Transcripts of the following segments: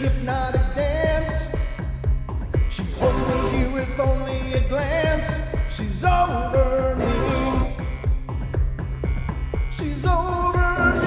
hypnotic dance. She holds me here with only a glance. She's over me. She's over me.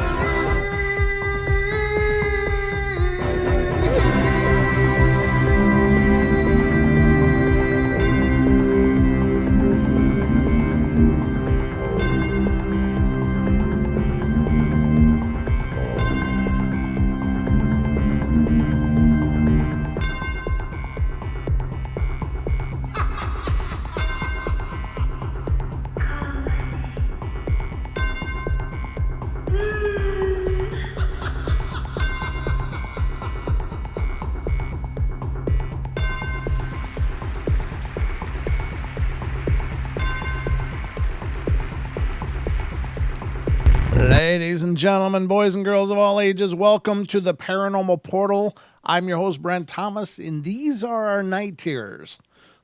Ladies and gentlemen, boys and girls of all ages, welcome to the Paranormal Portal. I'm your host, Brent Thomas, and these are our Night Terrors.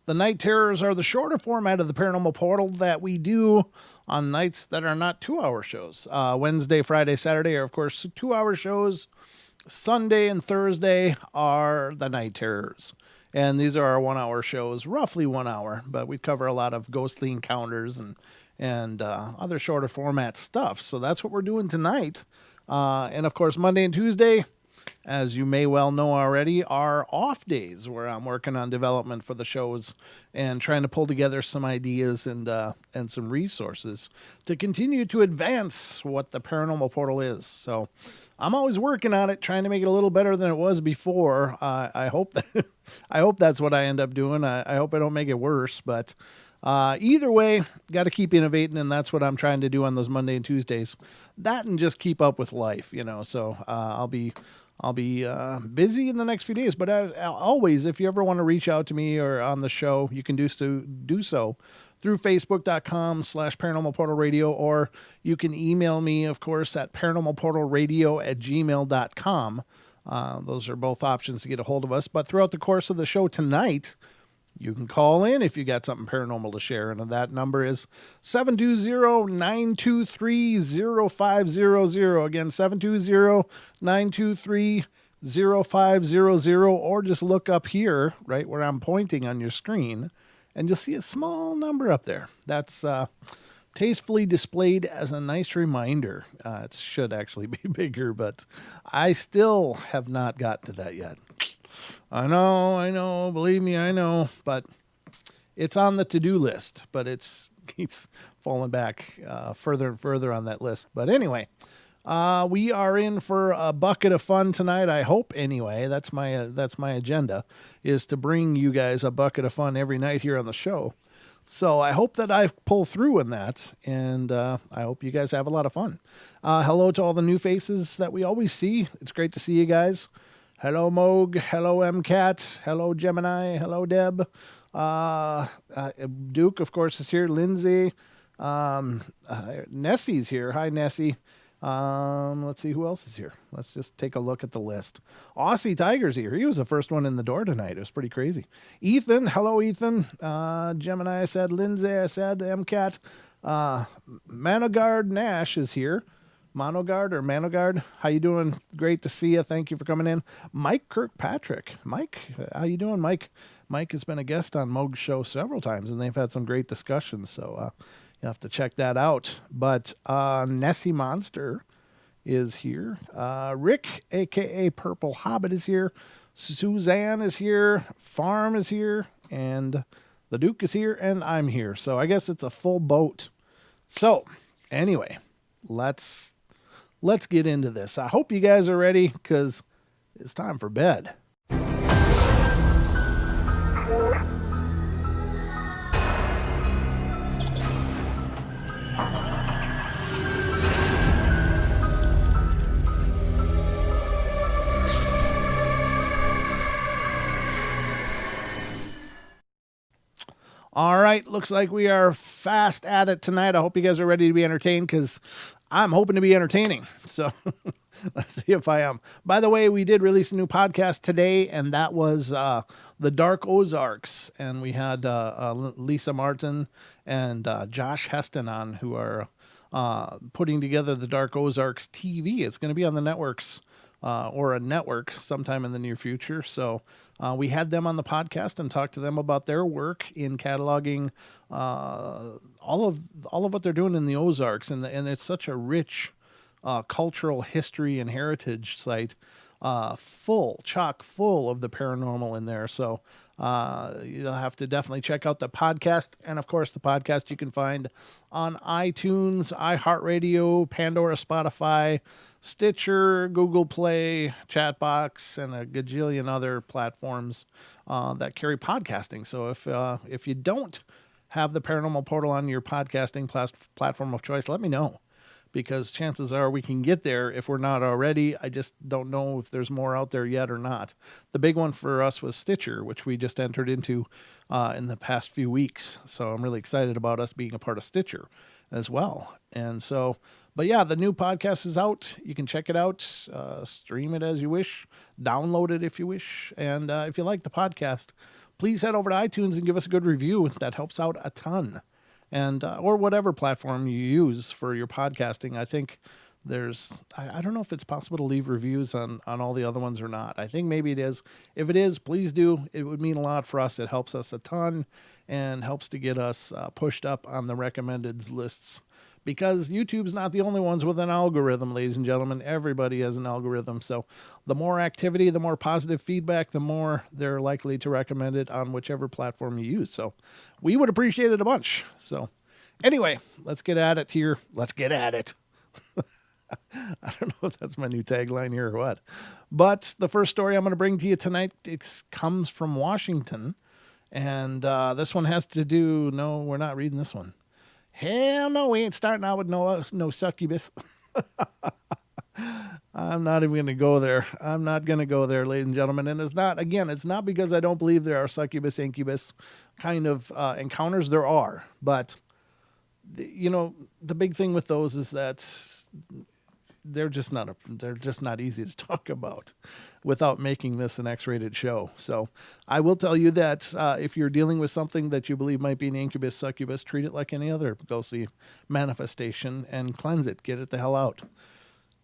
The Night Terrors are the shorter format of the Paranormal Portal that we do on nights that are not 2-hour shows. Wednesday, Friday, Saturday are, of course, 2-hour shows. Sunday and Thursday are the Night Terrors. And these are our 1-hour shows, roughly 1 hour, but we cover a lot of ghostly encounters and other shorter format stuff. So that's what we're doing tonight. And of course, Monday and Tuesday, as you may well know already, are off days where I'm working on development for the shows and trying to pull together some ideas and some resources to continue to advance what the Paranormal Portal is. So I'm always working on it, trying to make it a little better than it was before. I hope that's what I end up doing. I hope I don't make it worse, but either way, got to keep innovating, and that's what I'm trying to do on those Monday and Tuesdays. That and just keep up with life, you know. So I'll be busy in the next few days. But always, if you ever want to reach out to me or on the show, you can do so through Facebook.com/Paranormal Portal Radio, or you can email me, of course, at paranormalportalradio@gmail.com. Those are both options to get a hold of us. But throughout the course of the show tonight, you can call in if you got something paranormal to share, and that number is 720-923-0500. Again, 720-923-0500, or just look up here, right where I'm pointing on your screen, and you'll see a small number up there. That's tastefully displayed as a nice reminder. It should actually be bigger, but I still have not gotten to that yet. I know, believe me, I know, but it's on the to-do list, but it keeps falling back further and further on that list. But anyway, we are in for a bucket of fun tonight, I hope. Anyway, that's my agenda, is to bring you guys a bucket of fun every night here on the show. So I hope that I pull through in that, and I hope you guys have a lot of fun. Hello to all the new faces that we always see. It's great to see you guys. Hello, Moog. Hello, MCAT. Hello, Gemini. Hello, Deb. Duke, of course, is here. Lindsay. Nessie's here. Hi, Nessie. Let's see who else is here. Let's just take a look at the list. Aussie Tiger's here. He was the first one in the door tonight. It was pretty crazy. Ethan. Hello, Ethan. Gemini, I said. Lindsay, I said. MCAT. Manogard Nash is here. Manogard, how you doing? Great to see you. Thank you for coming in. Mike Kirkpatrick. Mike, how you doing, Mike? Mike has been a guest on Moog's show several times, and they've had some great discussions, so you have to check that out. But Nessie Monster is here. Rick, a.k.a. Purple Hobbit, is here. Suzanne is here. Farm is here. And the Duke is here, and I'm here. So I guess it's a full boat. So, anyway, let's get into this. I hope you guys are ready, because it's time for bed. All right, looks like we are fast at it tonight. I hope you guys are ready to be entertained, because I'm hoping to be entertaining. So let's see if I am. By the way, we did release a new podcast today, and that was The Dark Ozarks. And we had Lisa Martin and Josh Heston on, who are putting together The Dark Ozarks TV. It's going to be on the networks or a network sometime in the near future. So we had them on the podcast and talked to them about their work in cataloging all of what they're doing in the Ozarks, and it's such a rich cultural history and heritage site, chock full of the paranormal in there. So you'll have to definitely check out the podcast. And of course, the podcast you can find on iTunes, iHeartRadio, Pandora, Spotify, Stitcher, Google Play, Chatbox, and a gajillion other platforms that carry podcasting. So if you don't have the Paranormal Portal on your podcasting platform of choice, let me know, because chances are we can get there if we're not already. I just don't know if there's more out there yet or not. The big one for us was Stitcher, which we just entered into in the past few weeks. So I'm really excited about us being a part of Stitcher as well. And so, but yeah, the new podcast is out. You can check it out, stream it as you wish, download it if you wish. And if you like the podcast, please head over to iTunes and give us a good review. That helps out a ton. And or whatever platform you use for your podcasting. I think I don't know if it's possible to leave reviews on all the other ones or not. I think maybe it is. If it is, please do. It would mean a lot for us. It helps us a ton and helps to get us pushed up on the recommended lists. Because YouTube's not the only ones with an algorithm, ladies and gentlemen. Everybody has an algorithm. So the more activity, the more positive feedback, the more they're likely to recommend it on whichever platform you use. So we would appreciate it a bunch. So anyway, let's get at it here. Let's get at it. I don't know if that's my new tagline here or what. But the first story I'm going to bring to you tonight, it comes from Washington. And this one has to do, no, we're not reading this one. Hell no, we ain't starting out with no succubus. I'm not even going to go there. I'm not going to go there, ladies and gentlemen. And it's not because I don't believe there are succubus, incubus kind of encounters. There are. But, the big thing with those is that they're just not easy to talk about without making this an X-rated show. So I will tell you that if you're dealing with something that you believe might be an incubus, succubus, treat it like any other ghostly manifestation and cleanse it. Get it the hell out.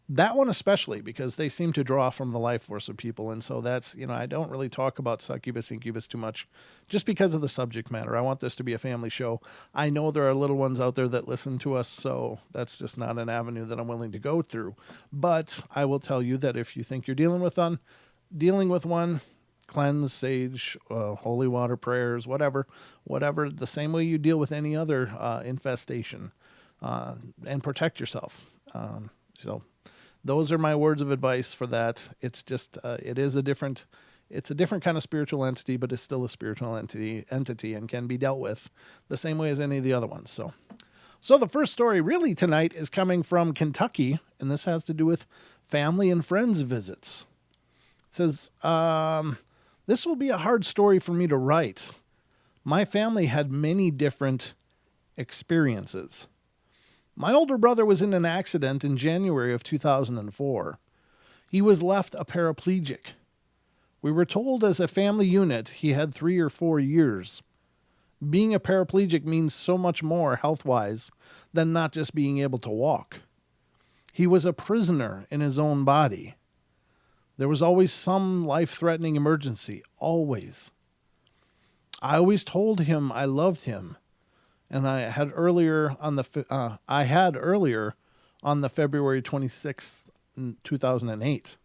That one especially, because they seem to draw from the life force of people. And so that's, I don't really talk about succubus, incubus too much just because of the subject matter. I want this to be a family show. I know there are little ones out there that listen to us, so that's just not an avenue that I'm willing to go through. But I will tell you that if you think you're dealing with one, cleanse, sage, holy water, prayers, whatever, the same way you deal with any other infestation, and protect yourself. So those are my words of advice for that. It's just, it's a different kind of spiritual entity, but it's still a spiritual entity and can be dealt with the same way as any of the other ones. So the first story really tonight is coming from Kentucky, and this has to do with family and friends visits. It says, this will be a hard story for me to write. My family had many different experiences. My older brother was in an accident in January of 2004. He was left a paraplegic. We were told as a family unit he had 3 or 4 years. Being a paraplegic means so much more health-wise than not just being able to walk. He was a prisoner in his own body. There was always some life-threatening emergency, always. I always told him I loved him. And I had earlier on the February 26th, 2008.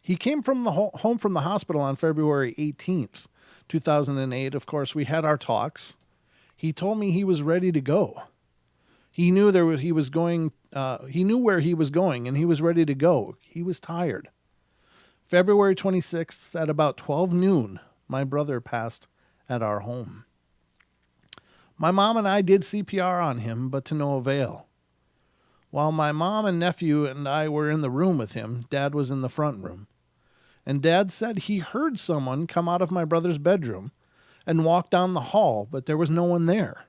He came from home from the hospital on February 18th, 2008. Of course, we had our talks. He told me he was ready to go. He knew he knew where he was going, and he was ready to go. He was tired. February 26th at about 12 noon, my brother passed at our home. My mom and I did CPR on him, but to no avail. While my mom and nephew and I were in the room with him, Dad was in the front room. And Dad said he heard someone come out of my brother's bedroom and walk down the hall, but there was no one there.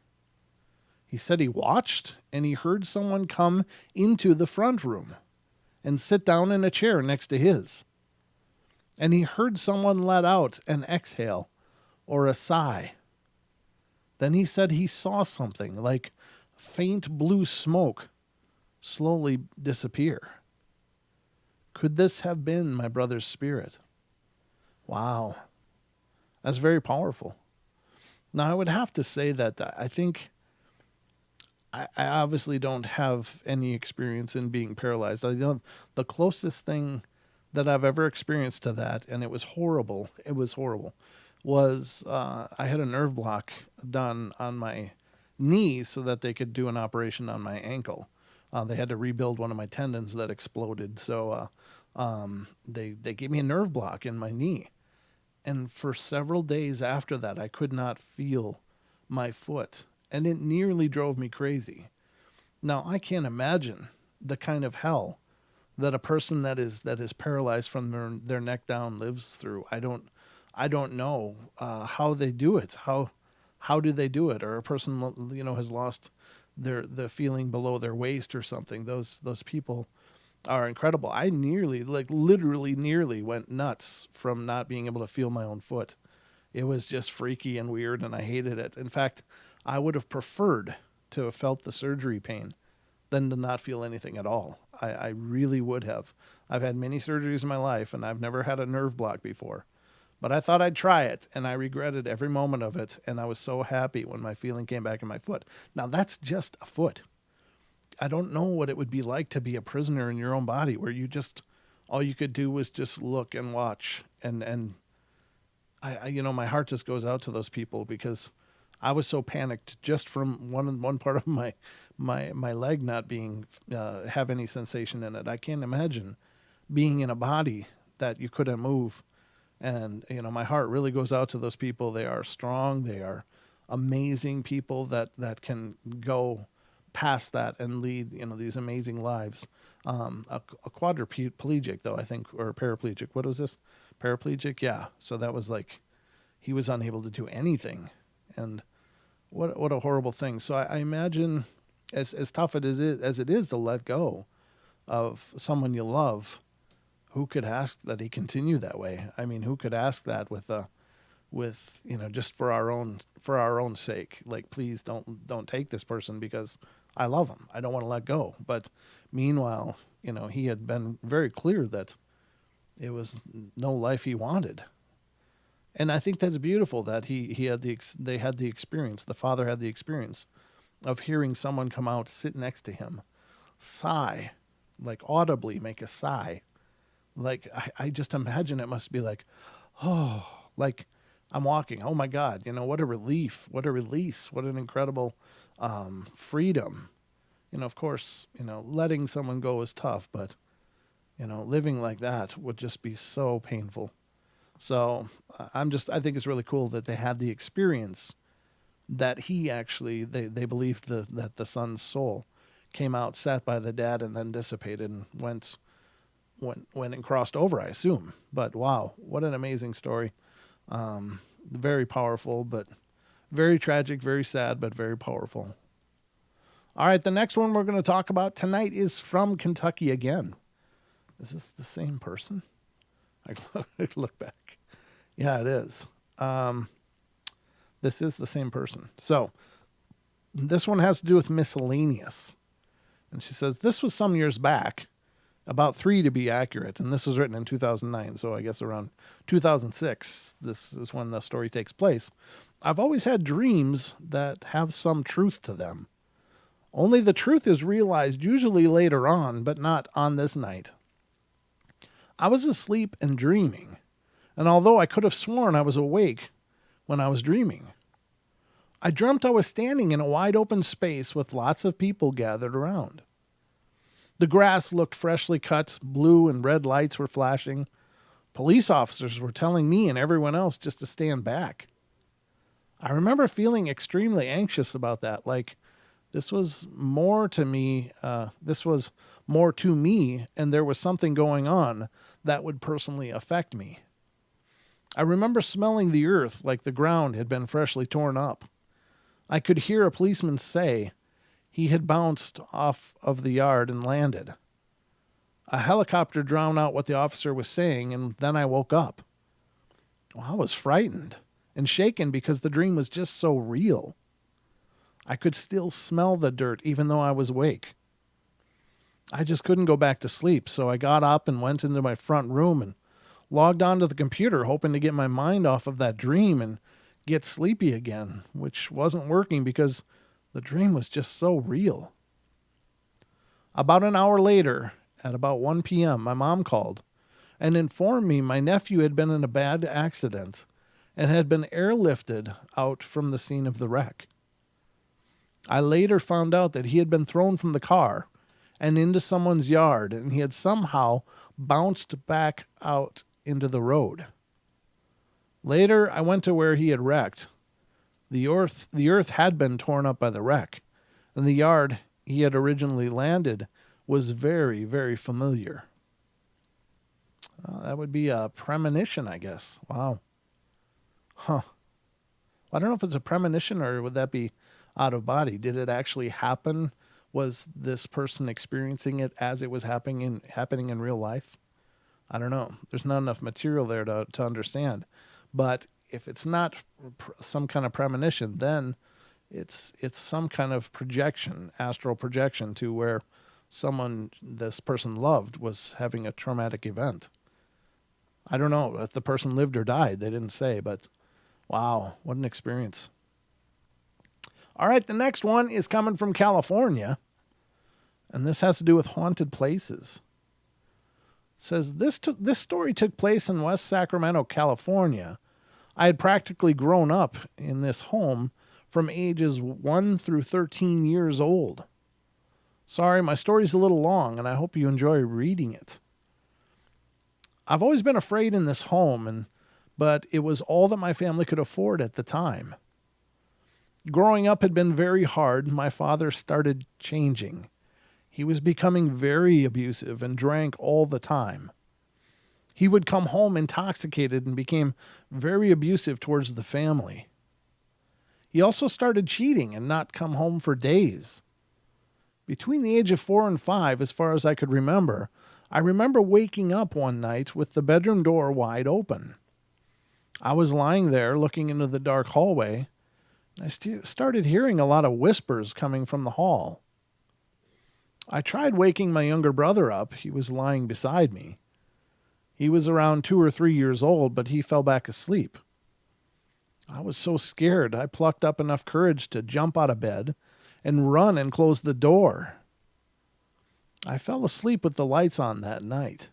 He said he watched and he heard someone come into the front room and sit down in a chair next to his. And he heard someone let out an exhale or a sigh. Then he said he saw something like faint blue smoke slowly disappear. Could this have been my brother's spirit? Wow. That's very powerful. Now, I would have to say that I think I obviously don't have any experience in being paralyzed. I know the closest thing that I've ever experienced to that, and it was horrible. It was horrible. Was I had a nerve block done on my knee so that they could do an operation on my ankle. They had to rebuild one of my tendons that exploded, so they gave me a nerve block in my knee. And for several days after that, I could not feel my foot, and it nearly drove me crazy. Now, I can't imagine the kind of hell that a person that is paralyzed from their neck down lives through. I don't know how they do it. How do they do it? Or a person has lost the feeling below their waist or something. Those people are incredible. I nearly, literally nearly went nuts from not being able to feel my own foot. It was just freaky and weird, and I hated it. In fact, I would have preferred to have felt the surgery pain than to not feel anything at all. I really would have. I've had many surgeries in my life, and I've never had a nerve block before. But I thought I'd try it, and I regretted every moment of it, and I was so happy when my feeling came back in my foot. Now, that's just a foot. I don't know what it would be like to be a prisoner in your own body, where all you could do was just look and watch. And I my heart just goes out to those people, because I was so panicked just from one part of my leg not being have any sensation in it. I can't imagine being in a body that you couldn't move. And my heart really goes out to those people. They are strong. They are amazing people that can go past that and lead these amazing lives. A quadriplegic, though, I think, or paraplegic. What was this? Paraplegic, yeah. So that was like he was unable to do anything, and what a horrible thing. So I imagine as tough as it is to let go of someone you love, who could ask that he continue that way? I mean, who could ask that with just for our own sake? Like, please don't take this person, because I love him. I don't want to let go. But meanwhile, he had been very clear that it was no life he wanted. And I think that's beautiful that they had the experience. The father had the experience of hearing someone come out, sit next to him, sigh, like audibly make a sigh. Like, I just imagine it must be like, oh, like I'm walking. Oh my God, what a relief, what a release, what an incredible freedom. Of course, letting someone go is tough, but living like that would just be so painful. So I think it's really cool that they had the experience, that he actually, they believed that the son's soul came out, sat by the dad, and then dissipated and went and crossed over, I assume. But wow, what an amazing story. Very powerful, but very tragic, very sad, but very powerful. All right, the next one we're going to talk about tonight is from Kentucky again. Is this the same person? I look back. Yeah, it is. This is the same person. So this one has to do with miscellaneous. And she says, this was some years back, about 3 to be accurate, and this was written in 2009, so I guess around 2006, this is when the story takes place. I've always had dreams that have some truth to them. Only the truth is realized usually later on, but not on this night. I was asleep and dreaming, and although I could have sworn I was awake when I was dreaming, I dreamt I was standing in a wide open space with lots of people gathered around. The grass looked freshly cut, blue and red lights were flashing. Police officers were telling me and everyone else just to stand back. I remember feeling extremely anxious about that, like this was more to me, and there was something going on that would personally affect me. I remember smelling the earth like the ground had been freshly torn up. I could hear a policeman say he had bounced off of the yard and landed. A helicopter drowned out what the officer was saying, and then I woke up. Well, I was frightened and shaken because the dream was just so real. I could still smell the dirt even though I was awake. I just couldn't go back to sleep, so I got up and went into my front room and logged onto the computer, hoping to get my mind off of that dream and get sleepy again, which wasn't working because the dream was just so real. About an hour later, at about 1 p.m., my mom called and informed me my nephew had been in a bad accident and had been airlifted out from the scene of the wreck. I later found out that he had been thrown from the car and into someone's yard, and he had somehow bounced back out into the road. Later, I went to where he had wrecked. The earth had been torn up by the wreck, and the yard he had originally landed was very, very familiar. That would be a premonition, I guess. Wow. Huh. I don't know if it's a premonition or would that be out of body. Did it actually happen? Was this person experiencing it as it was happening in real life? I don't know. There's not enough material there to understand. But if it's not some kind of premonition, then it's some kind of projection, astral projection to where this person loved was having a traumatic event. I don't know if the person lived or died. They didn't say, but wow, what an experience. All right, the next one is coming from California, and this has to do with haunted places. It says, this story took place in West Sacramento, California. I had practically grown up in this home from ages 1 through 13 years old. Sorry, my story's a little long, and I hope you enjoy reading it. I've always been afraid in this home, but it was all that my family could afford at the time. Growing up had been very hard. My father started changing. He was becoming very abusive and drank all the time. He would come home intoxicated and became very abusive towards the family. He also started cheating and not come home for days. Between the age of 4 and 5, as far as I could remember, I remember waking up one night with the bedroom door wide open. I was lying there looking into the dark hallway. I started hearing a lot of whispers coming from the hall. I tried waking my younger brother up. He was lying beside me. He was around 2 or 3 years old, but he fell back asleep. I was so scared, I plucked up enough courage to jump out of bed and run and close the door. I fell asleep with the lights on that night.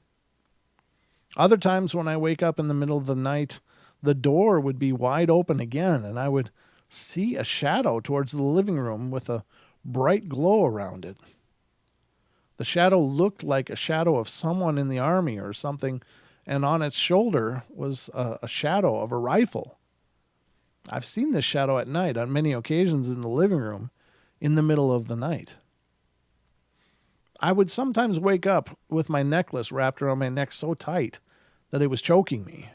Other times when I wake up in the middle of the night, the door would be wide open again, and I would see a shadow towards the living room with a bright glow around it. The shadow looked like a shadow of someone in the army or something, and on its shoulder was a shadow of a rifle. I've seen this shadow at night on many occasions in the living room in the middle of the night. I would sometimes wake up with my necklace wrapped around my neck so tight that it was choking me.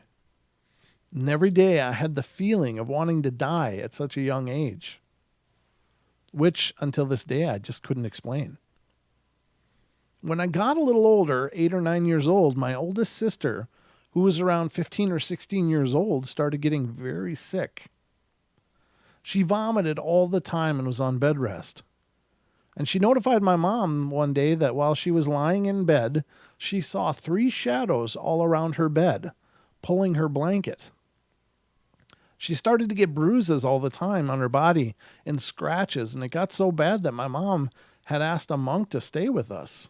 And every day I had the feeling of wanting to die at such a young age, which until this day I just couldn't explain. When I got a little older, 8 or 9 years old, my oldest sister, who was around 15 or 16 years old, started getting very sick. She vomited all the time and was on bed rest. And she notified my mom one day that while she was lying in bed, she saw 3 shadows all around her bed, pulling her blanket. She started to get bruises all the time on her body and scratches, and it got so bad that my mom had asked a monk to stay with us.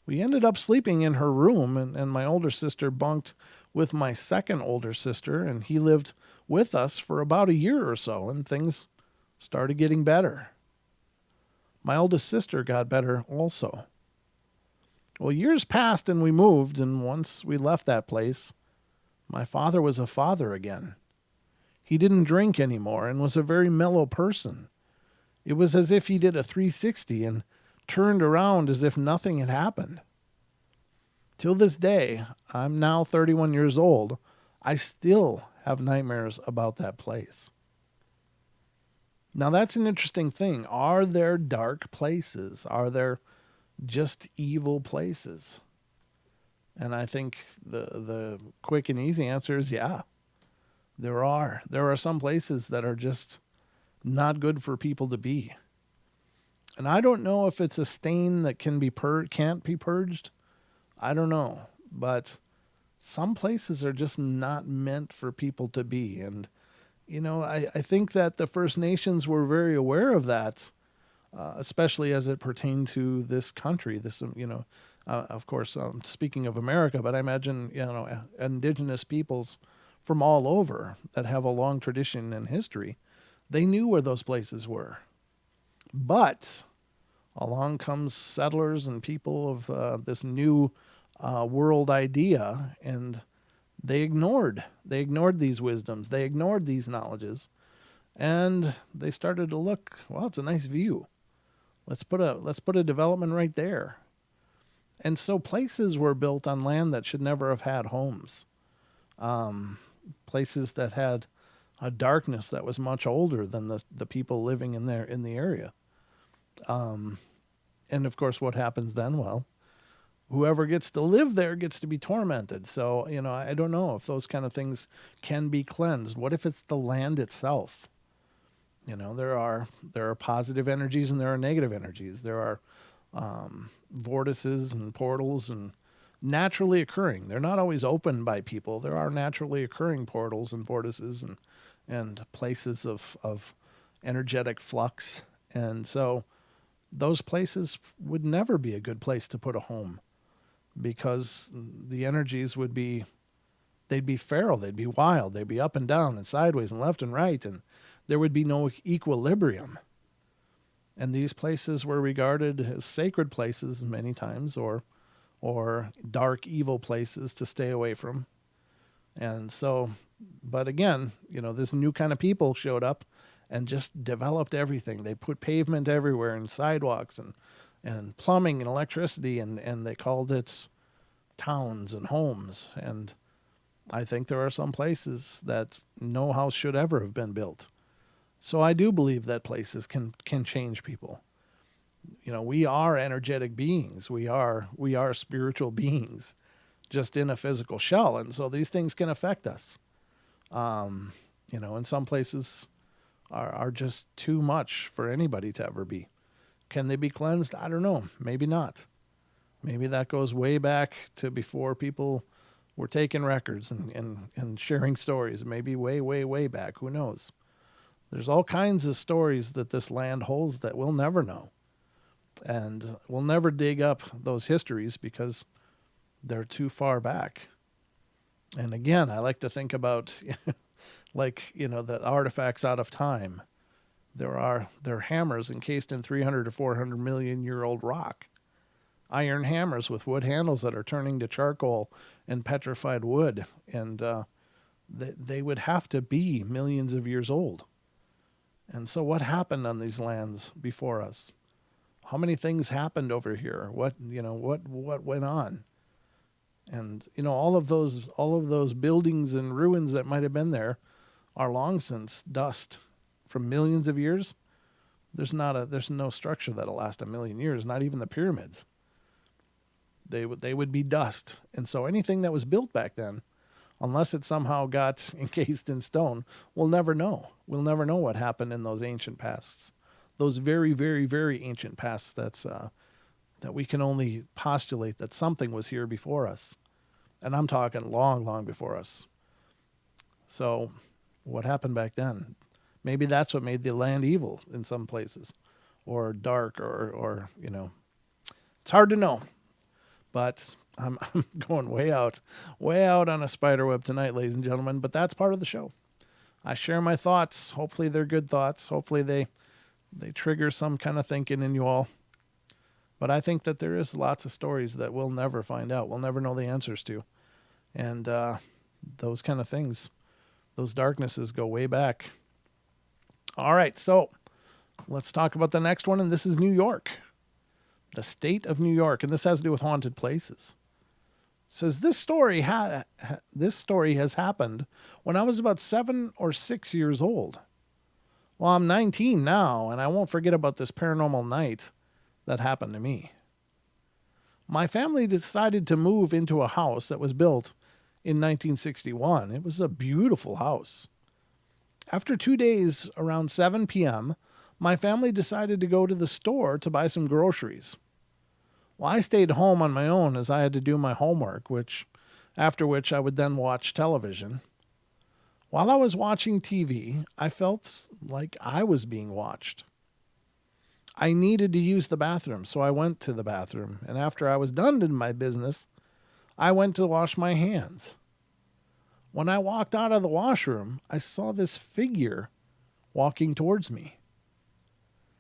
We ended up sleeping in her room, and my older sister bunked with my second older sister, and he lived with us for about a year or so, and things started getting better. My oldest sister got better also. Well, years passed and we moved, and once we left that place, my father was a father again. He didn't drink anymore and was a very mellow person. It was as if he did a 360 and turned around as if nothing had happened. Till this day, I'm now 31 years old, I still have nightmares about that place. Now that's an interesting thing. Are there dark places? Are there just evil places? And I think the quick and easy answer is yeah. There are. There are some places that are just not good for people to be. And I don't know if it's a stain that can't be purged. I don't know. But some places are just not meant for people to be. And, I think that the First Nations were very aware of that, especially as it pertained to this country. Of course, speaking of America, but I imagine, indigenous peoples from all over that have a long tradition and history, they knew where those places were. But along comes settlers and people of this new world idea, and they ignored these wisdoms, they ignored these knowledges, and they started to look. Well, it's a nice view. Let's put a development right there. And so places were built on land that should never have had homes. Places that had a darkness that was much older than the people living in the area. And of course, what happens then? Well, whoever gets to live there gets to be tormented. So, I don't know if those kind of things can be cleansed. What if it's the land itself? There are positive energies and there are negative energies. There are vortices and portals and naturally occurring. They're not always opened by people. There are naturally occurring portals and vortices and places of energetic flux. And so those places would never be a good place to put a home, because the energies they'd be feral, they'd be wild, they'd be up and down and sideways and left and right, and there would be no equilibrium. And these places were regarded as sacred places many times, or dark, evil places to stay away from. And so, but again, this new kind of people showed up and just developed everything. They put pavement everywhere and sidewalks and plumbing and electricity, and they called it towns and homes. And I think there are some places that no house should ever have been built. So I do believe that places can change people. We are energetic beings. We are spiritual beings, just in a physical shell, and so these things can affect us. And some places are just too much for anybody to ever be. Can they be cleansed? I don't know. Maybe not. Maybe that goes way back to before people were taking records and sharing stories. Maybe way, way, way back. Who knows? There's all kinds of stories that this land holds that we'll never know. And we'll never dig up those histories because they're too far back. And again, I like to think about the artifacts out of time. They're hammers encased in 300 to 400 million year old rock. Iron hammers with wood handles that are turning to charcoal and petrified wood. And they would have to be millions of years old. And so what happened on these lands before us? How many things happened over here? What went on? And all of those buildings and ruins that might have been there are long since dust. From millions of years, there's no structure that'll last a million years, not even the pyramids. They would be dust. And so anything that was built back then, unless it somehow got encased in stone, we'll never know. We'll never know what happened in those ancient pasts. Those very, very, very ancient pasts that we can only postulate that something was here before us. And I'm talking long, long before us. So what happened back then? Maybe that's what made the land evil in some places, or dark, or it's hard to know. But I'm going way out on a spider web tonight, ladies and gentlemen. But that's part of the show. I share my thoughts. Hopefully they're good thoughts. Hopefully they trigger some kind of thinking in you all. But I think that there is lots of stories that we'll never find out. We'll never know the answers to. And those kind of things, those darknesses go way back. All right, so let's talk about the next one. And this is New York. The state of New York, and this has to do with haunted places. It says this story has happened when I was about 7 or 6 years old. Well, I'm 19 now, and I won't forget about this paranormal night that happened to me. My family decided to move into a house that was built in 1961. It was a beautiful house. After 2 days, around 7 p.m., My family decided to go to the store to buy some groceries. Well, I stayed home on my own as I had to do my homework, after which I would then watch television. While I was watching TV, I felt like I was being watched. I needed to use the bathroom, so I went to the bathroom, and after I was done in my business, I went to wash my hands. When I walked out of the washroom, I saw this figure walking towards me.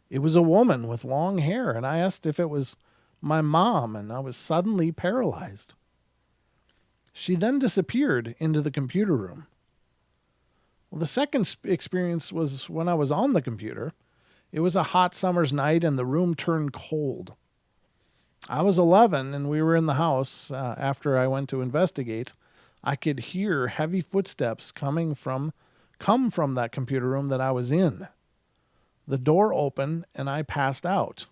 It was a woman with long hair, and I asked if it was my mom, and I was suddenly paralyzed. She then disappeared into the computer room. Well, the second experience was when I was on the computer. It was a hot summer's night, and the room turned cold. I was 11, and we were in the house. After I went to investigate, I could hear heavy footsteps come from that computer room that I was in. The door opened, and I passed out.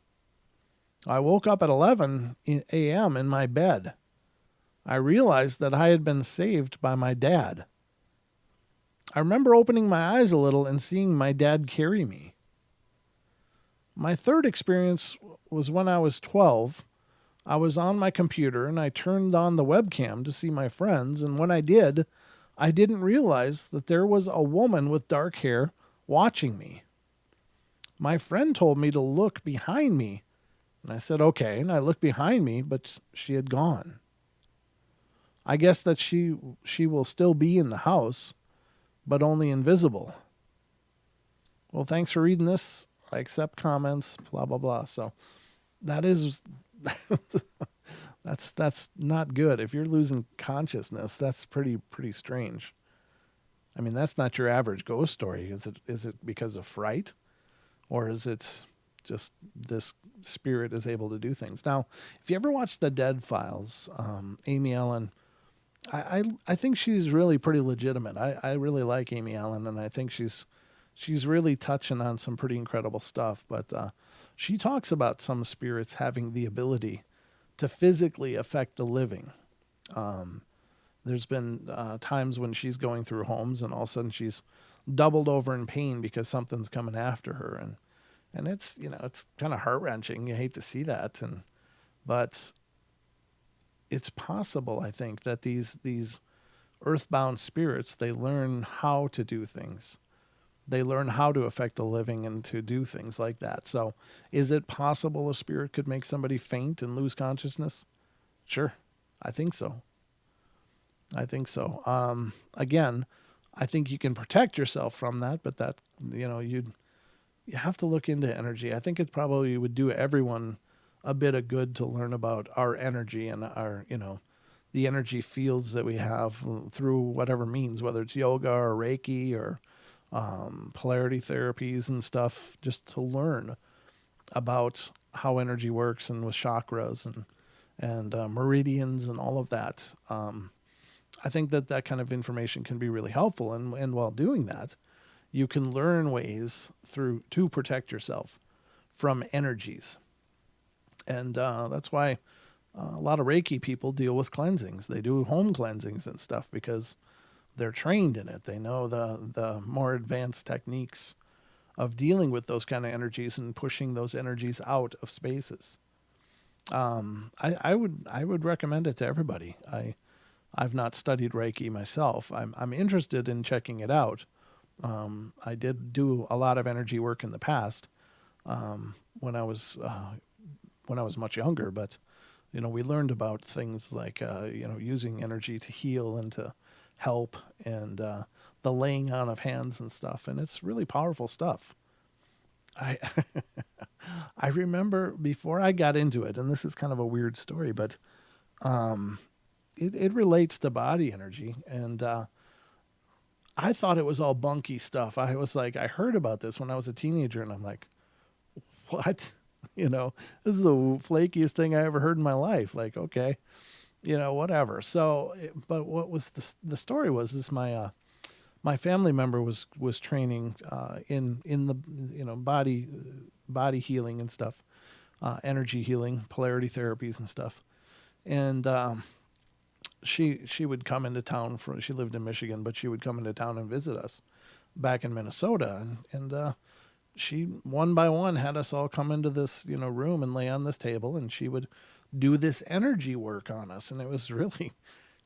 I woke up at 11 a.m. in my bed. I realized that I had been saved by my dad. I remember opening my eyes a little and seeing my dad carry me. My third experience was when I was 12. I was on my computer and I turned on the webcam to see my friends, and when I did, I didn't realize that there was a woman with dark hair watching me. My friend told me to look behind me, and I said, okay, and I looked behind me, but she had gone. I guess that she will still be in the house, but only invisible. Well, thanks for reading this. I accept comments, blah, blah, blah. So that is, that's not good. If you're losing consciousness, that's pretty strange. I mean, that's not your average ghost story. Is it because of fright? Or is it just this spirit is able to do things? Now, if you ever watch The Dead Files, Amy Allen, I think she's really pretty legitimate. I really like Amy Allen, and I think she's really touching on some pretty incredible stuff. But she talks about some spirits having the ability to physically affect the living. There's been times when she's going through homes and all of a sudden she's doubled over in pain because something's coming after her. And it's, it's kind of heart-wrenching. You hate to see that. But it's possible, I think, that these earthbound spirits, they learn how to do things. They learn how to affect the living and to do things like that. So is it possible a spirit could make somebody faint and lose consciousness? Sure. I think so. Again, I think you can protect yourself from that, but that, you have to look into energy. I think it probably would do everyone a bit of good to learn about our energy and our, the energy fields that we have through whatever means, whether it's yoga or Reiki or polarity therapies and stuff, just to learn about how energy works and with chakras and meridians and all of that. I think that kind of information can be really helpful. And while doing that, you can learn ways to protect yourself from energies. And that's why a lot of Reiki people deal with cleansings. They do home cleansings and stuff because they're trained in it. They know the more advanced techniques of dealing with those kind of energies and pushing those energies out of spaces. I would recommend it to everybody. I've not studied Reiki myself. I'm interested in checking it out. I did do a lot of energy work in the past when I was much younger, but we learned about things like using energy to heal and to help, and the laying on of hands and stuff, and it's really powerful stuff. I I remember before I got into it, and this is kind of a weird story, but it relates to body energy, and I thought it was all bunky stuff. I was like, I heard about this when I was a teenager, and I'm like, what? This is the flakiest thing I ever heard in my life. Like, okay, whatever. So, but what was the story was this, my family member was training in the body healing and stuff, energy healing, polarity therapies and stuff, and she would come into town she lived in Michigan, but she would come into town and visit us back in Minnesota, and she one by one had us all come into this, room and lay on this table, and she would do this energy work on us, and it was really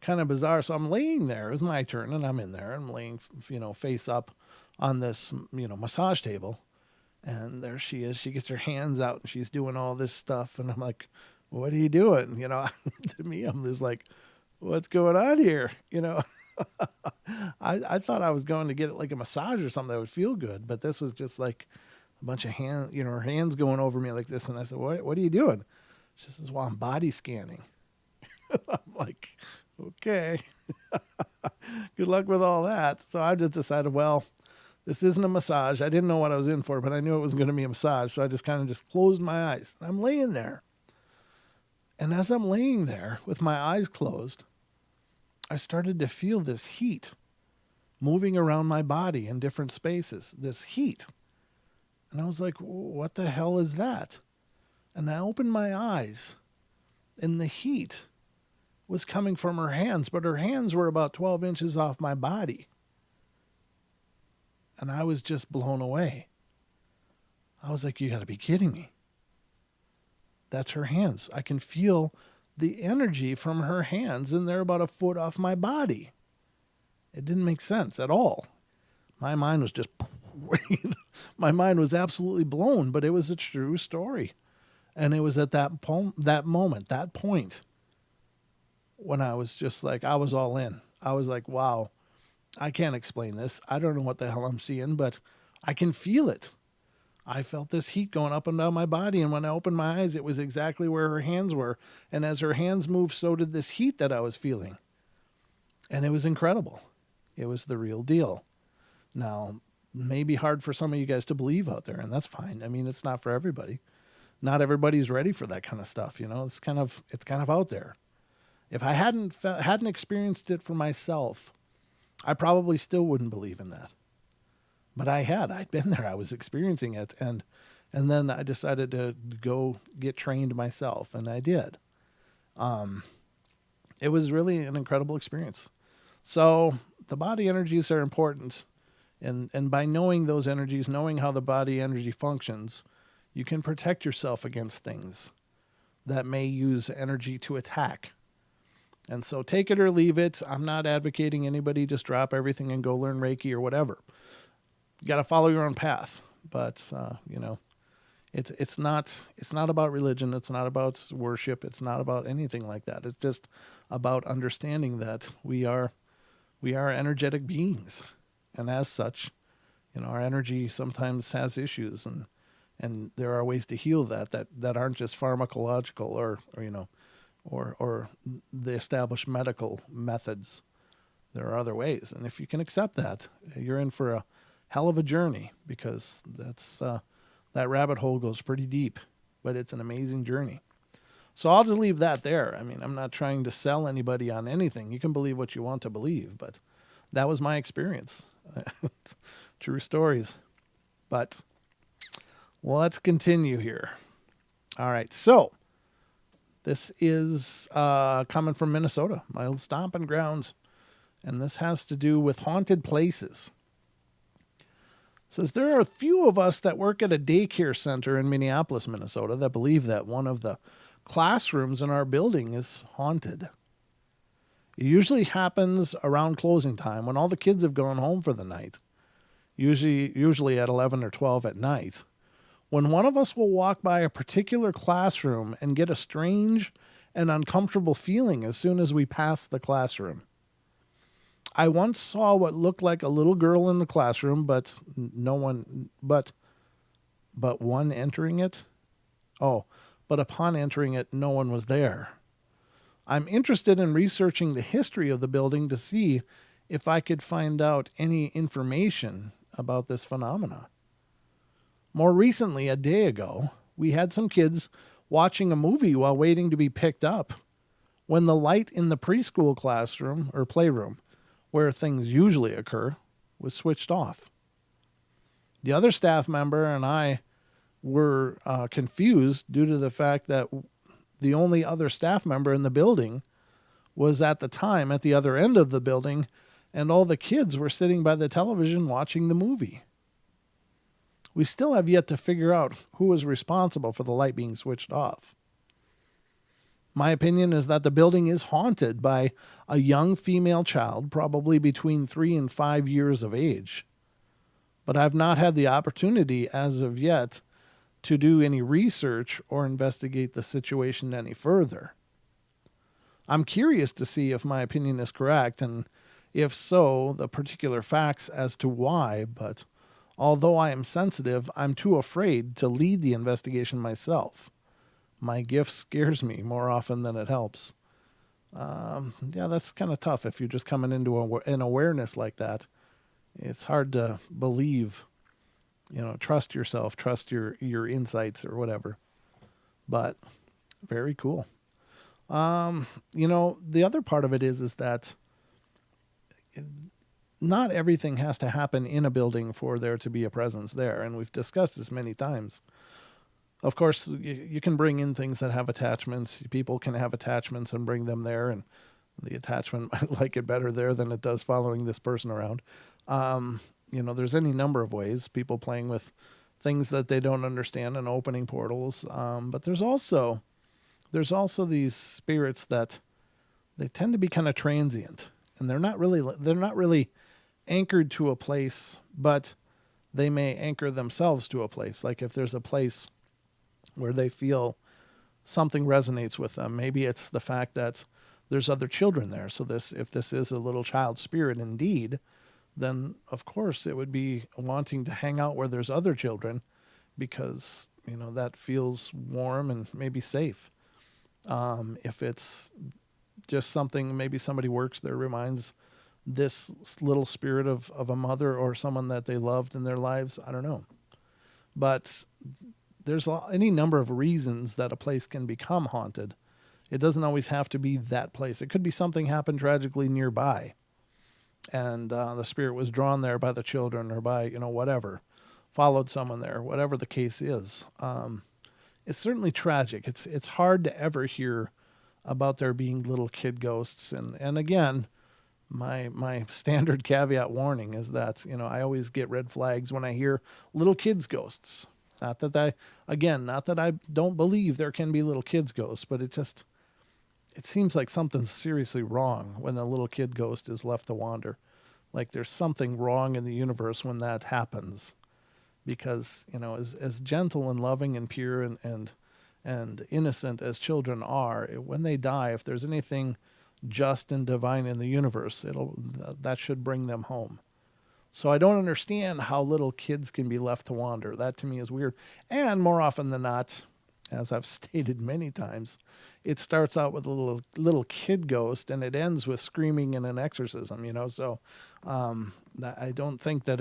kind of bizarre. So I'm laying there. It was my turn, and I'm in there. I'm laying, face up on this, massage table, and there she is. She gets her hands out, and she's doing all this stuff, and I'm like, "What are you doing?" To me, I'm just like, "What's going on here?" I thought I was going to get like a massage or something that would feel good, but this was just like a bunch of hands, her hands going over me like this. And I said, "What are you doing?" She says, "Well, I'm body scanning." I'm like, "Okay, good luck with all that." So I just decided, well, this isn't a massage. I didn't know what I was in for, but I knew it was going to be a massage. So I just kind of just closed my eyes. I'm laying there. And as I'm laying there with my eyes closed, I started to feel this heat moving around my body in different spaces, this heat. And I was like, "What the hell is that?" And I opened my eyes, and the heat was coming from her hands, but her hands were about 12 inches off my body. And I was just blown away. I was like, "You got to be kidding me." That's her hands. I can feel the energy from her hands, and they're about a foot off my body. It didn't make sense at all. My mind was just, my mind was absolutely blown, but it was a true story. And it was at that moment, that point, when I was just like, I was all in. I was like, wow, I can't explain this. I don't know what the hell I'm seeing, but I can feel it. I felt this heat going up and down my body, and when I opened my eyes, it was exactly where her hands were. And as her hands moved, so did this heat that I was feeling. And it was incredible. It was the real deal. Now, maybe hard for some of you guys to believe out there, and that's fine. I mean, it's not for everybody. Not everybody's ready for that kind of stuff, It's kind of out there. If I hadn't experienced it for myself, I probably still wouldn't believe in that. But I'd been there. I was experiencing it, and then I decided to go get trained myself, and I did. It was really an incredible experience. So the body energies are important, and by knowing those energies, knowing how the body energy functions, you can protect yourself against things that may use energy to attack. And so take it or leave it. I'm not advocating anybody just drop everything and go learn Reiki or whatever. You got to follow your own path, but it's not about religion. It's not about worship. It's not about anything like that. It's just about understanding that we are energetic beings, and as such, our energy sometimes has issues, and there are ways to heal that aren't just pharmacological or the established medical methods. There are other ways, and if you can accept that, you're in for a hell of a journey, because that rabbit hole goes pretty deep, but it's an amazing journey. So I'll just leave that there. I mean, I'm not trying to sell anybody on anything. You can believe what you want to believe, but that was my experience. True stories. But let's continue here. All right, so this is coming from Minnesota, my old stomping grounds, and this has to do with haunted places. Says there are a few of us that work at a daycare center in Minneapolis, Minnesota, that believe that one of the classrooms in our building is haunted. It usually happens around closing time when all the kids have gone home for the night, usually at 11 or 12 at night, when one of us will walk by a particular classroom and get a strange and uncomfortable feeling as soon as we pass the classroom. I once saw what looked like a little girl in the classroom, but one entering it. But upon entering it, no one was there. I'm interested in researching the history of the building to see if I could find out any information about this phenomena. More recently, a day ago, we had some kids watching a movie while waiting to be picked up when the light in the preschool classroom or playroom, where things usually occur, was switched off. The other staff member and I were confused due to the fact that the only other staff member in the building was at the time at the other end of the building, and all the kids were sitting by the television watching the movie. We still have yet to figure out who is responsible for the light being switched off. My opinion is that the building is haunted by a young female child, probably between 3 and 5 years of age. But I've not had the opportunity as of yet to do any research or investigate the situation any further. I'm curious to see if my opinion is correct, and if so, the particular facts as to why, but although I am sensitive, I'm too afraid to lead the investigation myself. My gift scares me more often than it helps. Yeah, that's kind of tough if you're just coming into an awareness like that. It's hard to believe, trust yourself, trust your insights or whatever. But very cool. The other part of it is that not everything has to happen in a building for there to be a presence there. And we've discussed this many times. Of course, you can bring in things that have attachments. People can have attachments and bring them there, and the attachment might like it better there than it does following this person around. There's any number of ways, people playing with things that they don't understand and opening portals. But there's also these spirits that they tend to be kind of transient, and they're not really anchored to a place, but they may anchor themselves to a place. Like if there's a place where they feel something resonates with them, maybe it's the fact that there's other children there. So if this is a little child spirit indeed, then of course it would be wanting to hang out where there's other children, because that feels warm and maybe safe. If it's just something, maybe somebody works there, reminds this little spirit of a mother or someone that they loved in their lives. I don't know. But there's any number of reasons that a place can become haunted. It doesn't always have to be that place. It could be something happened tragically nearby, and the spirit was drawn there by the children or by, whatever, followed someone there, whatever the case is. It's certainly tragic. It's hard to ever hear about there being little kid ghosts. And again, my standard caveat warning is that, I always get red flags when I hear little kids ghosts. Not that I don't believe there can be little kids ghosts, but it seems like something's seriously wrong when a little kid ghost is left to wander. Like there's something wrong in the universe when that happens. Because, as gentle and loving and pure and innocent as children are, when they die, if there's anything just and divine in the universe, that should bring them home. So I don't understand how little kids can be left to wander. That to me is weird. And more often than not, as I've stated many times, it starts out with a little kid ghost and it ends with screaming and an exorcism, So I don't think that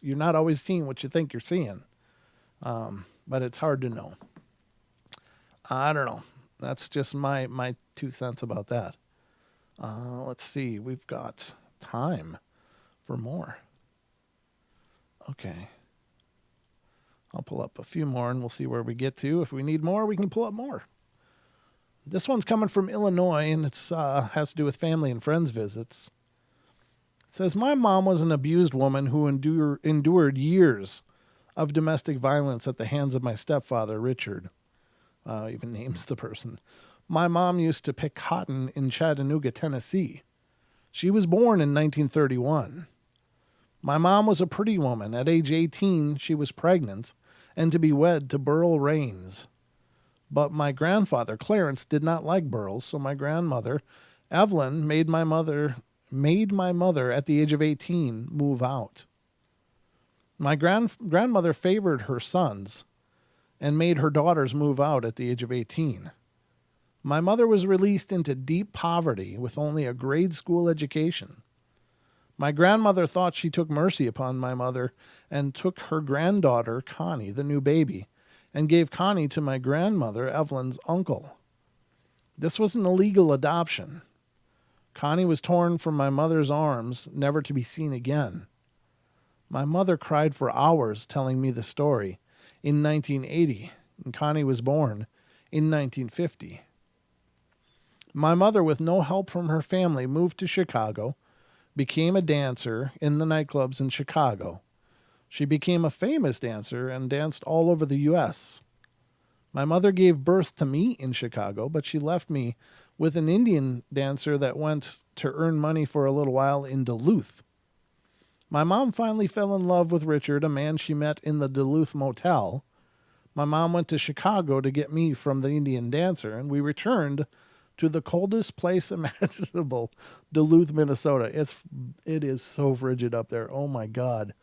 you're not always seeing what you think you're seeing. But it's hard to know. I don't know. That's just my 2 cents about that. Let's see. We've got time for more. Okay. I'll pull up a few more and we'll see where we get to. If we need more, we can pull up more. This one's coming from Illinois, and it has to do with family and friends visits. It says, my mom was an abused woman who endured years of domestic violence at the hands of my stepfather, Richard. Even names the person. My mom used to pick cotton in Chattanooga, Tennessee. She was born in 1931. My mom was a pretty woman. At age 18, she was pregnant and to be wed to Burl Raines. But my grandfather, Clarence, did not like Burls, so my grandmother, Evelyn, made my mother at the age of 18 move out. My grandmother favored her sons and made her daughters move out at the age of 18. My mother was released into deep poverty with only a grade school education. My grandmother thought she took mercy upon my mother and took her granddaughter, Connie, the new baby, and gave Connie to my grandmother, Evelyn's uncle. This was an illegal adoption. Connie was torn from my mother's arms, never to be seen again. My mother cried for hours telling me the story in 1980, and Connie was born in 1950. My mother, with no help from her family, moved to Chicago, became a dancer in the nightclubs in Chicago. She became a famous dancer and danced all over the U.S. My mother gave birth to me in Chicago, but she left me with an Indian dancer that went to earn money for a little while in Duluth. My mom finally fell in love with Richard, a man she met in the Duluth motel. My mom went to Chicago to get me from the Indian dancer, and we returned to the coldest place imaginable, Duluth, Minnesota. It is so frigid up there. Oh my God.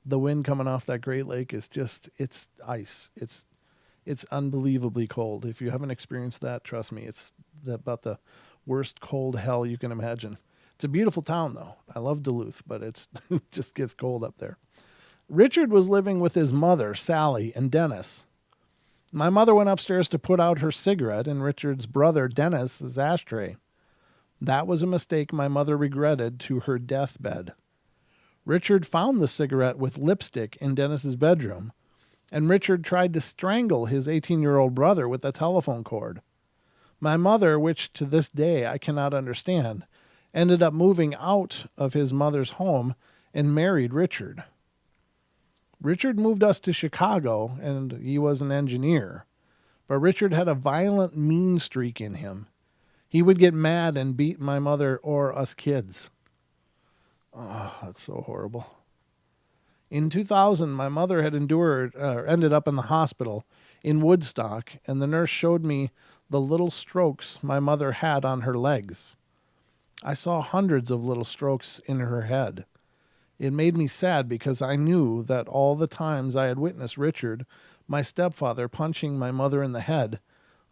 The wind coming off that Great Lake is just, it's ice. It's unbelievably cold. If you haven't experienced that, trust me, it's about the worst cold hell you can imagine. It's a beautiful town, though. I love Duluth, but it just gets cold up there. Richard was living with his mother, Sally, and Dennis. My mother went upstairs to put out her cigarette in Richard's brother, Dennis's ashtray. That was a mistake my mother regretted to her deathbed. Richard found the cigarette with lipstick in Dennis's bedroom, and Richard tried to strangle his 18-year-old brother with a telephone cord. My mother, which to this day I cannot understand, ended up moving out of his mother's home and married Richard. Richard moved us to Chicago, and he was an engineer. But Richard had a violent, mean streak in him. He would get mad and beat my mother or us kids. Oh, that's so horrible. In 2000, my mother had ended up in the hospital in Woodstock, and the nurse showed me the little strokes my mother had on her legs. I saw hundreds of little strokes in her head. It made me sad because I knew that all the times I had witnessed Richard, my stepfather, punching my mother in the head,